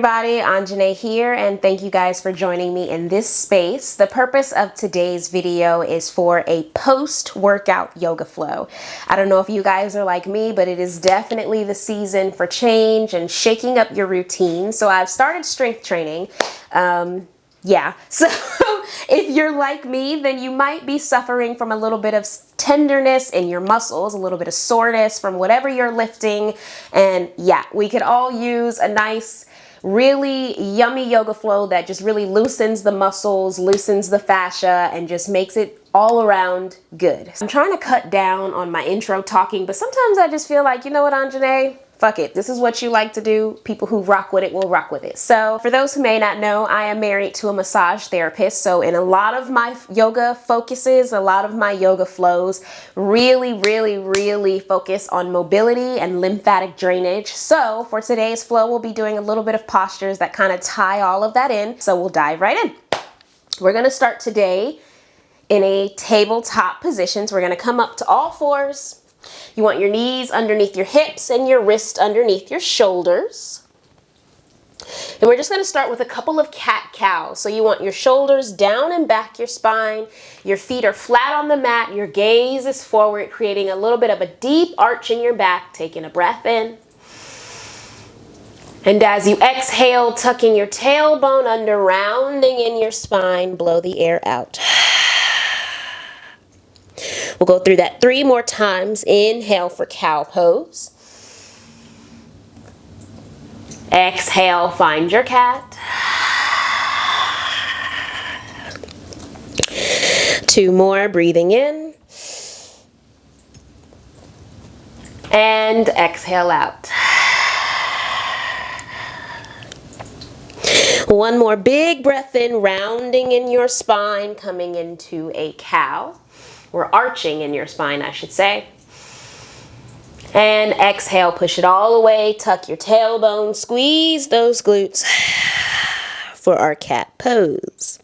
everybody, Anjane here, and thank you guys for joining me in this space. The purpose of today's video is for a post-workout yoga flow. I don't know if you guys are like me, but it is definitely the season for change and shaking up your routine. So I've started strength training. So if you're like me, then you might be suffering from a little bit of tenderness in your muscles, a little bit of soreness from whatever you're lifting. And yeah, we could all use a nice, really yummy yoga flow that just really loosens the muscles, loosens the fascia, and just makes it all around good. I'm trying to cut down on my intro talking, but sometimes I just feel like, you know what, Anjane? Fuck it. This is what you like to do. People who rock with it will rock with it. So for those who may not know, I am married to a massage therapist. So in a lot of my yoga focuses, a lot of my yoga flows really focus on mobility and lymphatic drainage. So for today's flow, we'll be doing a little bit of postures that kind of tie all of that in. So we'll dive right in. We're going to start today in a tabletop position. So we're going to come up to all fours. You want your knees underneath your hips and your wrist underneath your shoulders. And we're just going to start with a couple of cat-cows. So you want your shoulders down and back your spine. Your feet are flat on the mat. Your gaze is forward, creating a little bit of a deep arch in your back. Taking a breath in. And as you exhale, tucking your tailbone under, rounding in your spine, blow the air out. We'll go through that 3 more times. Inhale for cow pose. Exhale, find your cat. 2 more, breathing in. And exhale out. 1 more big breath in, rounding in your spine, coming into a cow. We're arching in your spine, I should say. And exhale, push it all away, tuck your tailbone, squeeze those glutes for our cat pose.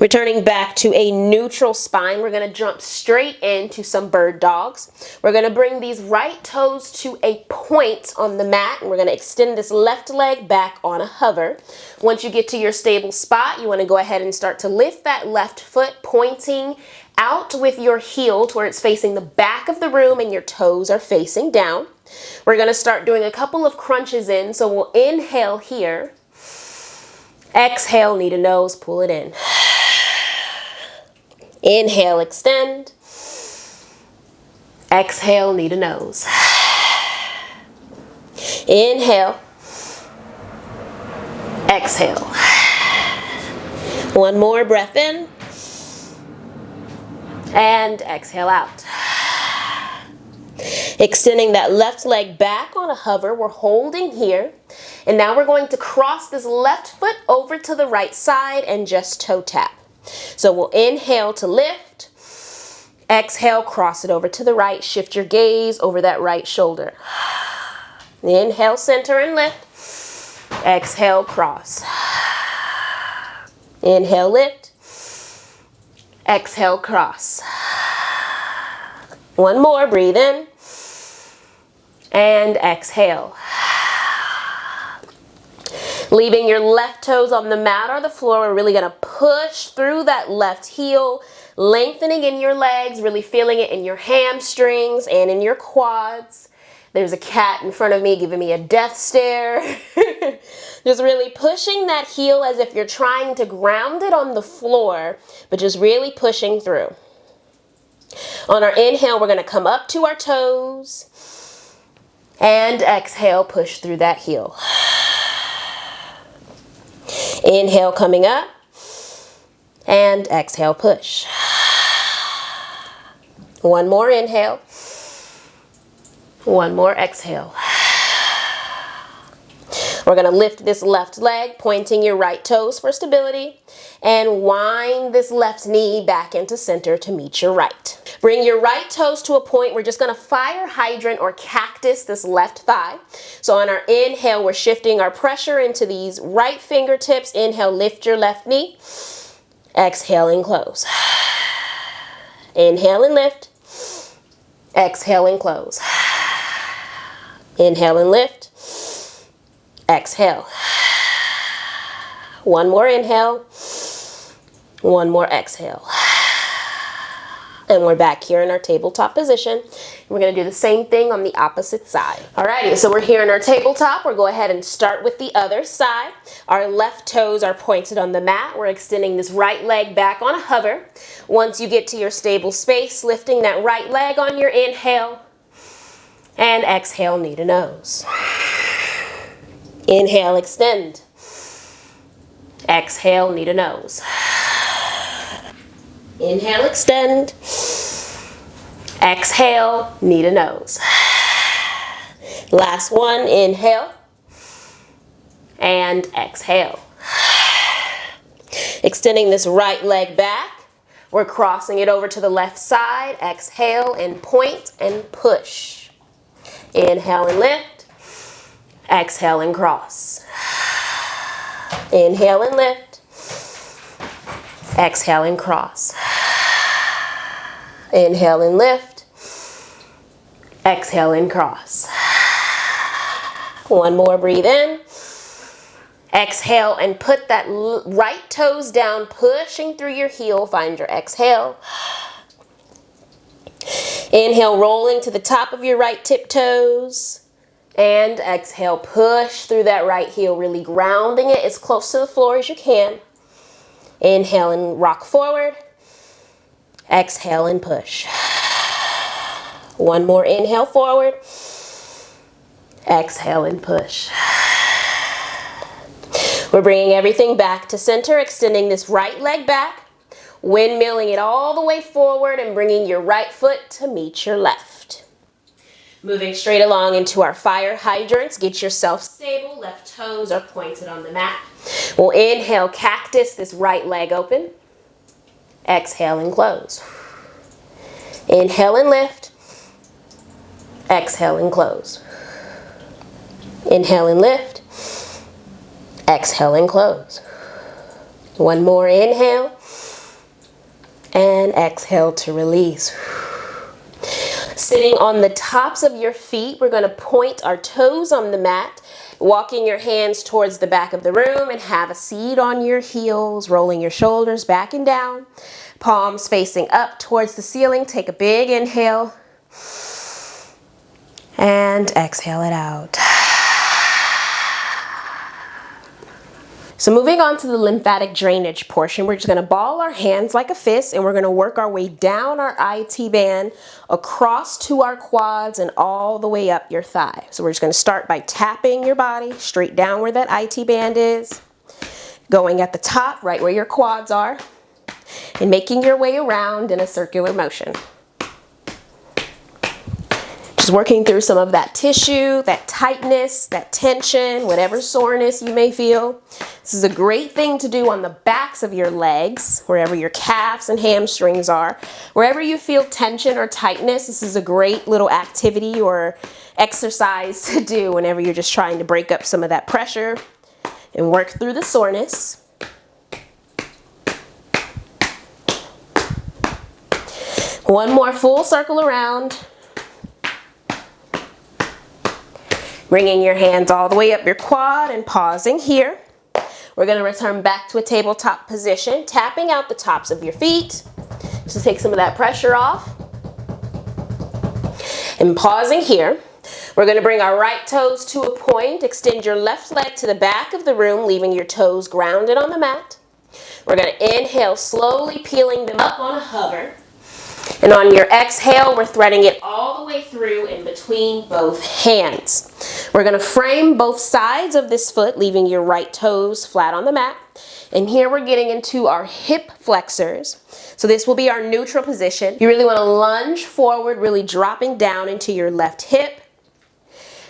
Returning back to a neutral spine, we're going to jump straight into some bird dogs. We're going to bring these right toes to a point on the mat, and we're going to extend this left leg back on a hover. Once you get to your stable spot, you want to go ahead and start to lift that left foot, pointing out with your heel to where it's facing the back of the room and your toes are facing down. We're going to start doing a couple of crunches in, so we'll inhale here. Exhale, knee to nose, pull it in. Inhale, extend. Exhale, knee to nose. Inhale. Exhale. 1 more breath in. And exhale out. Extending that left leg back on a hover. We're holding here. And now we're going to cross this left foot over to the right side and just toe tap. So we'll inhale to lift. Exhale, cross it over to the right. Shift your gaze over that right shoulder. Inhale, center and lift. Exhale, cross. Inhale, lift. Exhale, cross. 1 more, breathe in. And exhale. Leaving your left toes on the mat or the floor, we're really going to push through that left heel, lengthening in your legs, really feeling it in your hamstrings and in your quads. There's a cat in front of me giving me a death stare. Just really pushing that heel as if you're trying to ground it on the floor, but just really pushing through. On our inhale, we're going to come up to our toes. And exhale, push through that heel. Inhale, coming up. And exhale, push. 1 more inhale. 1 more exhale. We're going to lift this left leg, pointing your right toes for stability, and wind this left knee back into center to meet your right. Bring your right toes to a point. We're just going to fire hydrant or cactus this left thigh. So on our inhale, we're shifting our pressure into these right fingertips. Inhale, lift your left knee. Exhale and close. Inhale and lift. Exhale and close. Inhale and lift. exhale. One more inhale. One more exhale. And we're back here in our tabletop position. We're gonna do the same thing on the opposite side. Alrighty, so we're here in our tabletop. We'll go ahead and start with the other side. Our left toes are pointed on the mat. We're extending this right leg back on a hover. Once you get to your stable space, lifting that right leg on your inhale, and exhale, knee to nose. Inhale, extend. Exhale, knee to nose. Inhale, extend. Exhale, knee to nose. Last one, inhale. And exhale. Extending this right leg back. We're crossing it over to the left side. Exhale and point and push. Inhale and lift. Exhale and cross. Inhale and lift. Exhale and cross. Inhale and lift. Exhale and cross. One more, breathe in. Exhale and put that right toes down, pushing through your heel. Find your exhale. Inhale, rolling to the top of your right tiptoes. And exhale, push through that right heel, really grounding it as close to the floor as you can. Inhale and rock forward. Exhale and push. One more inhale forward. Exhale and push. We're bringing everything back to center, extending this right leg back, windmilling it all the way forward and bringing your right foot to meet your left. Moving straight along into our fire hydrants. Get yourself stable. Left toes are pointed on the mat. We'll inhale, cactus, this right leg open. Exhale and close. Inhale and lift. Exhale and close. Inhale and lift. Exhale and close. One more inhale. And exhale to release. Sitting on the tops of your feet, we're going to point our toes on the mat, walking your hands towards the back of the room and have a seat on your heels, rolling your shoulders back and down, palms facing up towards the ceiling. Take a big inhale and exhale it out. So moving on to the lymphatic drainage portion, we're just going to ball our hands like a fist and we're going to work our way down our IT band, across to our quads and all the way up your thigh. So we're just going to start by tapping your body straight down where that IT band is, going at the top right where your quads are, and making your way around in a circular motion. Just working through some of that tissue, that tightness, that tension, whatever soreness you may feel. This is a great thing to do on the backs of your legs, wherever your calves and hamstrings are. Wherever you feel tension or tightness, this is a great little activity or exercise to do whenever you're just trying to break up some of that pressure and work through the soreness. One more full circle around. Bringing your hands all the way up your quad and pausing here. We're going to return back to a tabletop position, tapping out the tops of your feet to take some of that pressure off. And pausing here. We're going to bring our right toes to a point. Extend your left leg to the back of the room, leaving your toes grounded on the mat. We're going to inhale, slowly peeling them up on a hover. And on your exhale, we're threading it all the way through in between both hands. We're going to frame both sides of this foot, leaving your right toes flat on the mat. And here we're getting into our hip flexors. So this will be our neutral position. You really want to lunge forward, really dropping down into your left hip.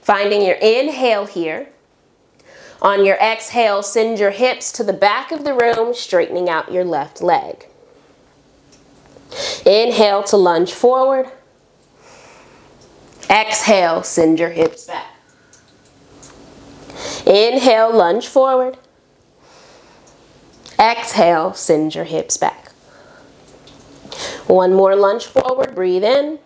Finding your inhale here. On your exhale, send your hips to the back of the room, straightening out your left leg. Inhale to lunge forward. Exhale, send your hips back. Inhale, lunge forward. Exhale, send your hips back. One more lunge forward, breathe in.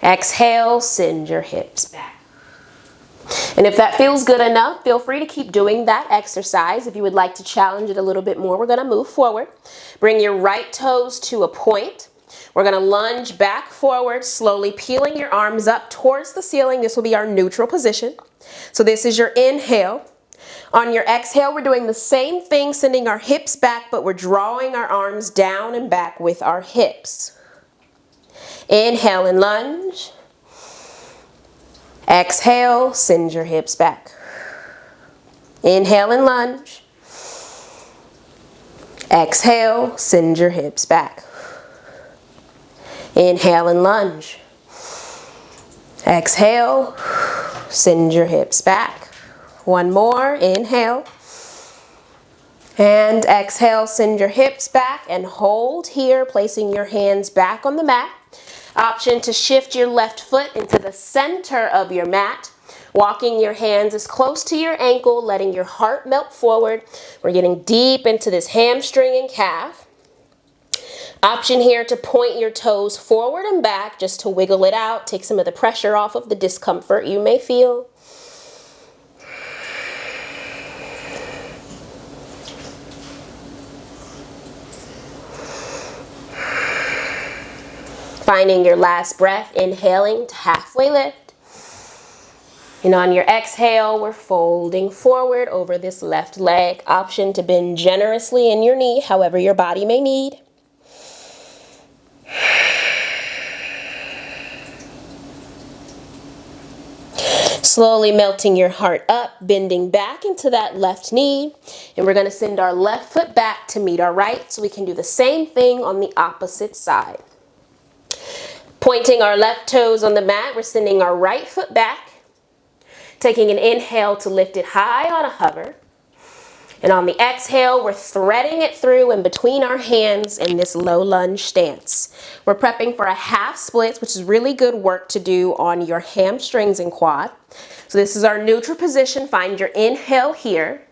Exhale, send your hips back. And if that feels good enough, feel free to keep doing that exercise. If you would like to challenge it a little bit more, we're going to move forward. Bring your right toes to a point. We're going to lunge back forward, slowly peeling your arms up towards the ceiling. This will be our neutral position. So this is your inhale. On your exhale, we're doing the same thing, sending our hips back, but we're drawing our arms down and back with our hips. Inhale and lunge. Exhale, send your hips back. Inhale and lunge. Exhale, send your hips back. Inhale and lunge. Exhale, send your hips back. One more, inhale. And exhale, send your hips back and hold here, placing your hands back on the mat. Option to shift your left foot into the center of your mat, walking your hands as close to your ankle, letting your heart melt forward. We're getting deep into this hamstring and calf. Option here to point your toes forward and back just to wiggle it out, take some of the pressure off of the discomfort you may feel. Finding your last breath, inhaling to halfway lift. And on your exhale, we're folding forward over this left leg. Option to bend generously in your knee, however your body may need. Slowly melting your heart up, bending back into that left knee. And we're going to send our left foot back to meet our right, so we can do the same thing on the opposite side. Pointing our left toes on the mat, we're sending our right foot back. Taking an inhale to lift it high on a hover. And on the exhale, we're threading it through in between our hands in this low lunge stance. We're prepping for a half splits, which is really good work to do on your hamstrings and quad. So this is our neutral position. Find your inhale here.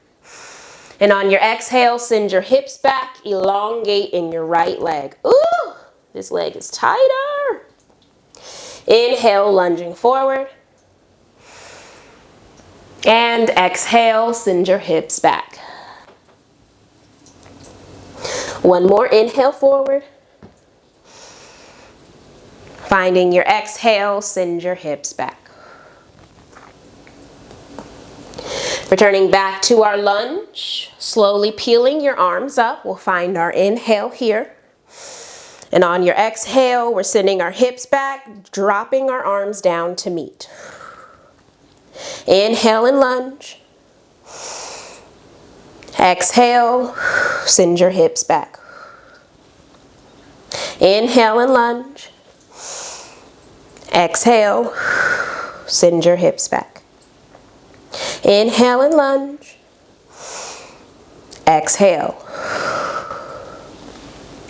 And on your exhale, send your hips back, elongate in your right leg. Ooh, this leg is tighter. Inhale, lunging forward. And exhale, send your hips back. One more inhale forward. Finding your exhale, send your hips back. Returning back to our lunge, slowly peeling your arms up. We'll find our inhale here. And on your exhale, we're sending our hips back, dropping our arms down to meet. Inhale and lunge. Exhale, send your hips back. Inhale and lunge. Exhale, send your hips back. Inhale and lunge. Exhale.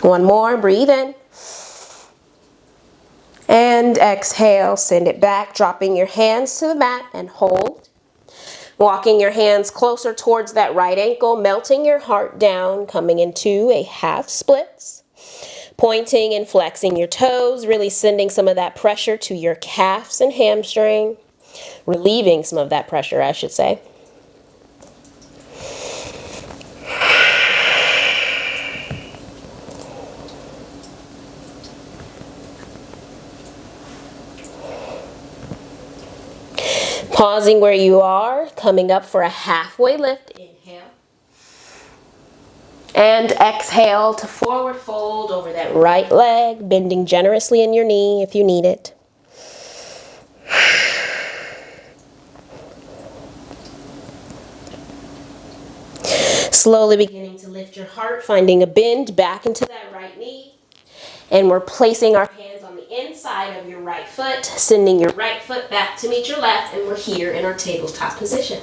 One more, breathe in. And exhale, send it back, dropping your hands to the mat and hold. Walking your hands closer towards that right ankle, melting your heart down, coming into a half splits. Pointing and flexing your toes, really sending some of that pressure to your calves and hamstring. Relieving some of that pressure, I should say. Pausing where you are, coming up for a halfway lift. Inhale. And exhale to forward fold over that right leg, bending generously in your knee if you need it. Slowly beginning to lift your heart, finding a bend back into that right knee. And we're placing our hands on the inside of your right foot, sending your right foot back to meet your left, and we're here in our tabletop position.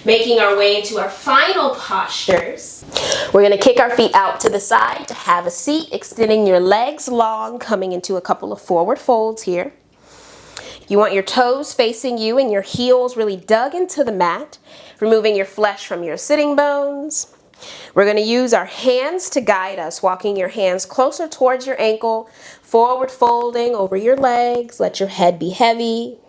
Making our way into our final postures. We're going to kick our feet out to the side to have a seat, extending your legs long, coming into a couple of forward folds here. You want your toes facing you and your heels really dug into the mat, removing your flesh from your sitting bones. We're going to use our hands to guide us, walking your hands closer towards your ankle, forward folding over your legs. Let your head be heavy.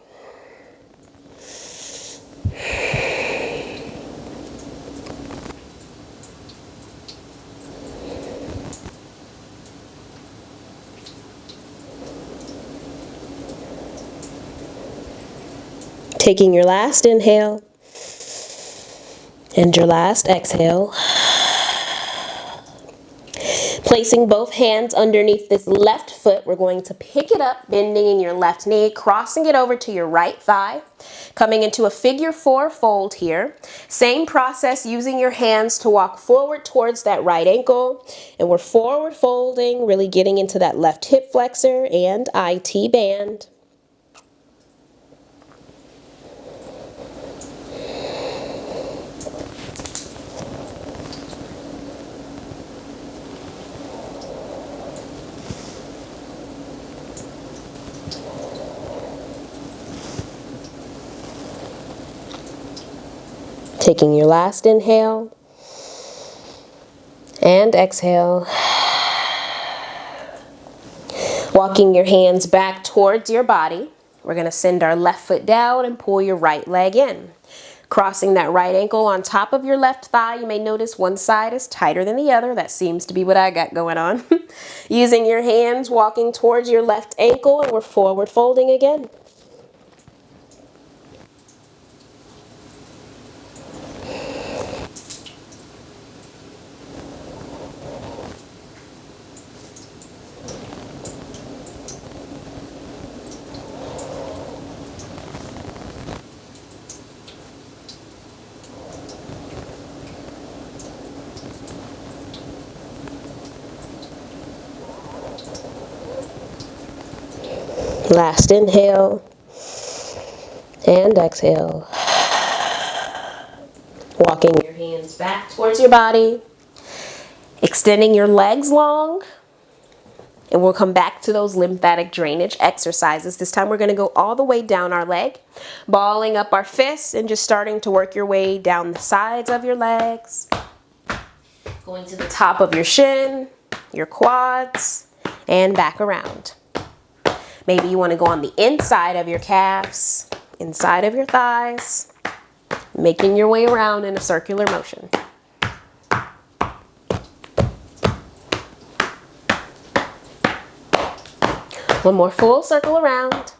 Taking your last inhale and your last exhale. Placing both hands underneath this left foot, we're going to pick it up, bending in your left knee, crossing it over to your right thigh, coming into a figure 4 fold here. Same process, using your hands to walk forward towards that right ankle, and we're forward folding, really getting into that left hip flexor and IT band. Taking your last inhale and exhale. Walking your hands back towards your body. We're going to send our left foot down and pull your right leg in. Crossing that right ankle on top of your left thigh. You may notice one side is tighter than the other. That seems to be what I got going on. Using your hands, walking towards your left ankle, and we're forward folding again. Last inhale and exhale. Walking your hands back towards your body, extending your legs long, and we'll come back to those lymphatic drainage exercises. This time we're going to go all the way down our leg, balling up our fists and just starting to work your way down the sides of your legs, going to the top of your shin, your quads, and back around. Maybe you want to go on the inside of your calves, inside of your thighs, making your way around in a circular motion. One more full circle around.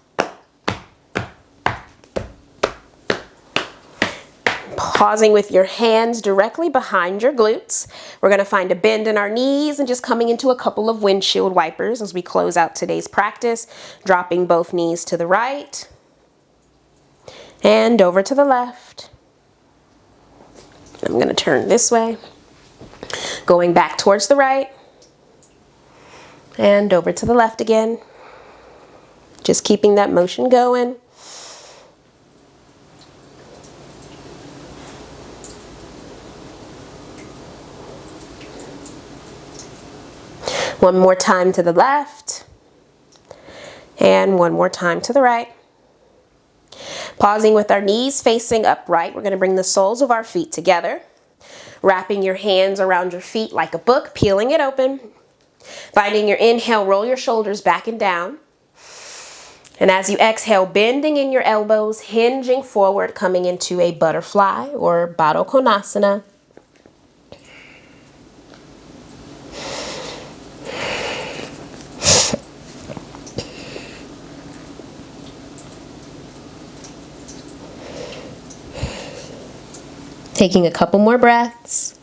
Pausing with your hands directly behind your glutes. We're going to find a bend in our knees and just coming into a couple of windshield wipers as we close out today's practice. Dropping both knees to the right and over to the left. I'm going to turn this way. Going back towards the right and over to the left again. Just keeping that motion going. One more time to the left, and one more time to the right. Pausing with our knees facing upright, we're going to bring the soles of our feet together. Wrapping your hands around your feet like a book, peeling it open. Finding your inhale, roll your shoulders back and down. And as you exhale, bending in your elbows, hinging forward, coming into a butterfly or Baddha Konasana. Taking a couple more breaths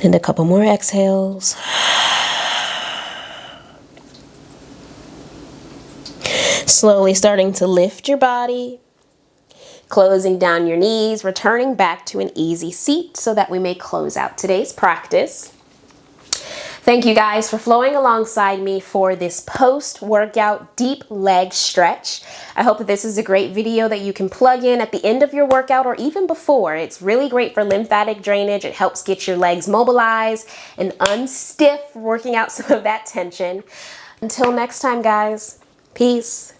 and a couple more exhales. Slowly starting to lift your body, closing down your knees, returning back to an easy seat so that we may close out today's practice. Thank you guys for flowing alongside me for this post-workout deep leg stretch. I hope that this is a great video that you can plug in at the end of your workout or even before. It's really great for lymphatic drainage. It helps get your legs mobilized and unstiff, working out some of that tension. Until next time, guys, peace.